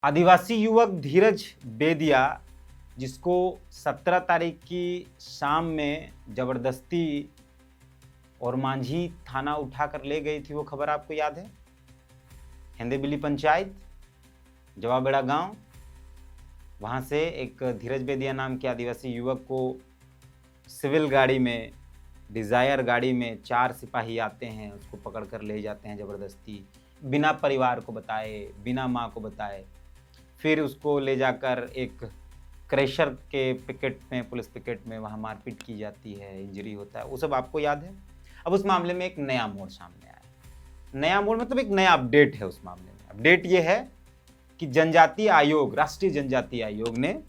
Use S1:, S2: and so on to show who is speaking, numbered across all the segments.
S1: आदिवासी युवक धीरज बेदिया, जिसको 17 तारीख की शाम में जबरदस्ती और मांझी थाना उठाकर ले गई थी, वो खबर आपको याद है? हेंदेबिली पंचायत, जवाबेड़ा गांव, वहां से एक धीरज बेदिया नाम के आदिवासी युवक को सिविल गाड़ी में, डिजायर गाड़ी में 4 सिपाही आते हैं, उसको पकड़कर ले जाते हैं जबरदस्ती, बिना परिवार को बताए, बिना माँ को बताए। फिर उसको ले जाकर एक क्रेशर के पिकेट में, पुलिस पिकेट में, वहाँ मारपीट की जाती है, इंजरी होता है, वो सब आपको याद है। अब उस मामले में एक नया मोड़ सामने आया है। नया मोड़ मतलब एक नया अपडेट है उस मामले में। अपडेट ये है कि जनजातीय आयोग, राष्ट्रीय जनजातीय आयोग ने,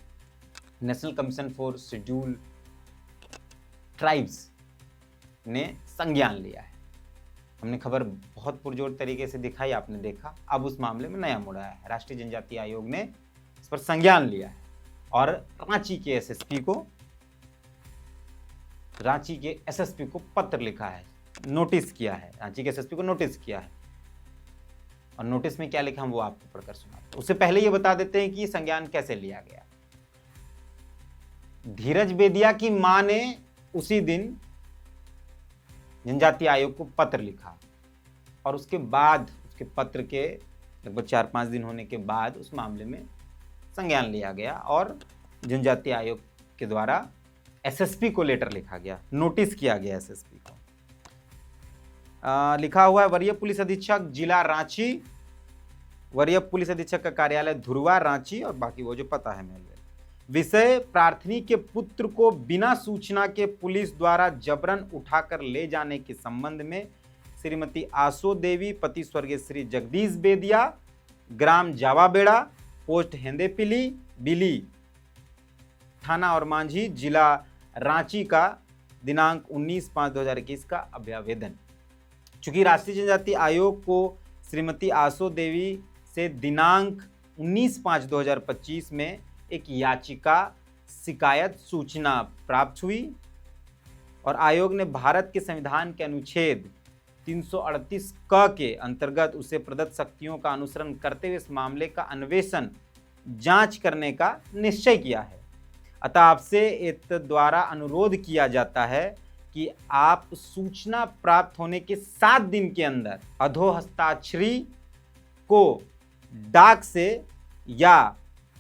S1: national commission for schedule tribes ने संज्ञान लिया है। हमने खबर बहुत पुरजोर तरीके से दिखाई, आपने देखा। अब उस मामले में नया मोड़ आया है। राष्ट्रीय जनजातीय आयोग ने इस पर संज्ञान लिया है और रांची के एसएसपी को पत्र लिखा है, नोटिस किया है, रांची के एसएसपी को नोटिस किया है। और नोटिस में क्या लिखा हम वो आपको पढ़कर सुनाते हैं। उससे पहले ये बता देते हैं कि संज्ञान कैसे लिया गया। धीरज बेदिया की मां ने उसी दिन जनजातीय आयोग को पत्र लिखा और उसके बाद, उसके पत्र के लगभग 4-5 दिन होने के बाद उस मामले में संज्ञान लिया गया और जनजातीय आयोग के द्वारा एसएसपी को लेटर लिखा गया, नोटिस किया गया एसएसपी को। लिखा हुआ है वरीय पुलिस अधीक्षक जिला रांची, वरीय पुलिस अधीक्षक का कार्यालय धुरवा रांची, और बाकी वो जो पता है मेल। विषय, प्रार्थनी के पुत्र को बिना सूचना के पुलिस द्वारा जबरन उठाकर ले जाने के संबंध में श्रीमती आसो देवी, पति स्वर्गीय श्री जगदीश बेदिया, ग्राम जावाबेड़ा, पोस्ट हेंदेपिली बिली, थाना और मांझी, जिला रांची का दिनांक 19/5/2021 का अभ्यावेदन। चूंकि राष्ट्रीय जनजातीय आयोग को श्रीमती आसो देवी से दिनांक 19/5/2025 में एक याचिका, शिकायत, सूचना प्राप्त हुई और आयोग ने भारत के संविधान के अनुच्छेद 338 क के अंतर्गत उसे प्रदत्त शक्तियों का अनुसरण करते हुए इस मामले का अन्वेषण, जांच करने का निश्चय किया है। अतः आपसे इस द्वारा अनुरोध किया जाता है कि आप सूचना प्राप्त होने के 7 दिन के अंदर अधोहस्ताक्षरी को डाक से या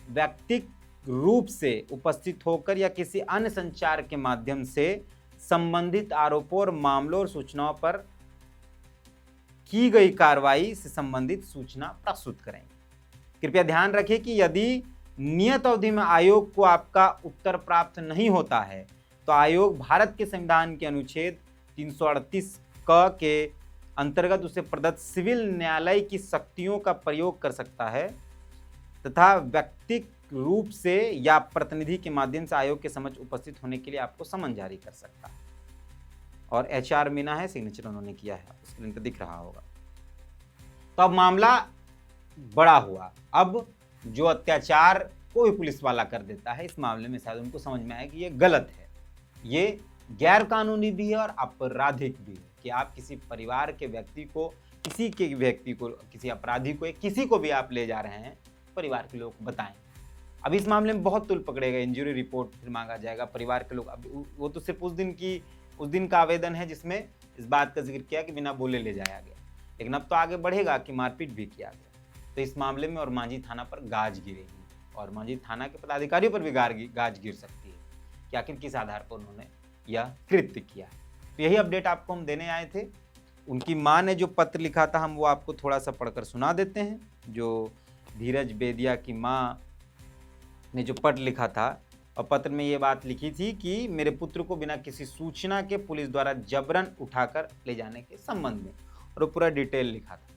S1: व्यक्तिगत रूप से उपस्थित होकर या किसी अन्य संचार के माध्यम से संबंधित आरोपों और मामलों और सूचनाओं पर की गई कार्रवाई से संबंधित सूचना प्रस्तुत करेंगे। कृपया ध्यान रखें कि यदि नियत अवधि में आयोग को आपका उत्तर प्राप्त नहीं होता है तो आयोग भारत के संविधान के अनुच्छेद 338 क के अंतर्गत उसे प्रदत्त सिविल न्यायालय की शक्तियों का प्रयोग कर सकता है तथा व्यक्तिगत रूप से या प्रतिनिधि के माध्यम से आयोग के समक्ष उपस्थित होने के लिए आपको समन जारी कर सकता है। और HR मीना है, सिग्नेचर उन्होंने किया है, स्क्रीन पर दिख रहा होगा। तो अब मामला बड़ा हुआ। अब जो अत्याचार कोई पुलिस वाला कर देता है, इस मामले में शायद उनको समझ में आया कि ये गलत है, ये गैर कानूनी भी है और आपराधिक भी है कि आप किसी परिवार के व्यक्ति को, किसी अपराधी को, किसी को भी आप ले जा रहे हैं, परिवार के लोग को बताएं। अब इस मामले में बहुत तुल पकड़ेगा, इंजरी रिपोर्ट फिर मांगा जाएगा, परिवार के लोग। अब वो तो सिर्फ उस दिन का आवेदन है जिसमें इस बात का जिक्र किया कि बिना बोले ले जाया गया, लेकिन अब तो आगे बढ़ेगा कि मारपीट भी किया गया। तो इस मामले में और मांझी थाना पर गाज गिरेगी और मांझी थाना के पदाधिकारियों पर भी गाज गिर सकती है कि आखिर किस आधार पर उन्होंने यह कृत्य किया। तो यही अपडेट आपको हम देने आए थे। उनकी माँ ने जो पत्र लिखा था, हम वो आपको थोड़ा सा पढ़कर सुना देते हैं। जो धीरज बेदिया की माँ ने जो पत्र लिखा था, और पत्र में ये बात लिखी थी कि मेरे पुत्र को बिना किसी सूचना के पुलिस द्वारा जबरन उठाकर ले जाने के संबंध में, और वो पूरा डिटेल लिखा था।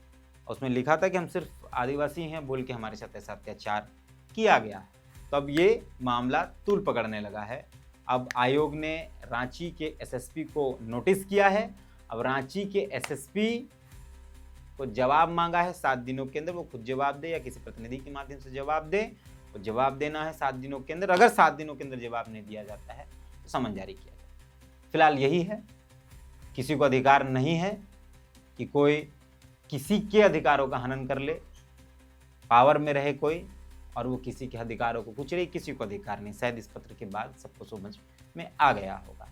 S1: उसमें लिखा था कि हम सिर्फ आदिवासी हैं बोल के हमारे साथ ऐसा अत्याचार किया गया है। तो अब ये मामला तूल पकड़ने लगा है। अब आयोग ने रांची के एसएसपी को नोटिस किया है। अब रांची के एसएसपी को जवाब मांगा है 7 दिनों के अंदर, वो खुद जवाब दे या किसी प्रतिनिधि के माध्यम से जवाब दे। तो जवाब देना है 7 दिनों के अंदर। अगर 7 दिनों के अंदर जवाब नहीं दिया जाता है तो समन जारी किया जाए। फिलहाल यही है, किसी को अधिकार नहीं है कि कोई किसी के अधिकारों का हनन कर ले, पावर में रहे कोई और वो किसी के अधिकारों को कुचले, किसी को अधिकार नहीं। शायद इस पत्र के बाद सबको समझ में आ गया होगा।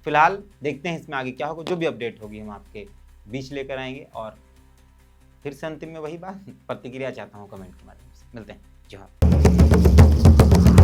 S1: फिलहाल देखते हैं इसमें आगे क्या होगा। जो भी अपडेट होगी हम आपके बीच लेकर आएंगे। और फिर से अंतिम में वही बात, प्रतिक्रिया चाहता हूँ कमेंट के माध्यम से। मिलते हैं। जय हिंद।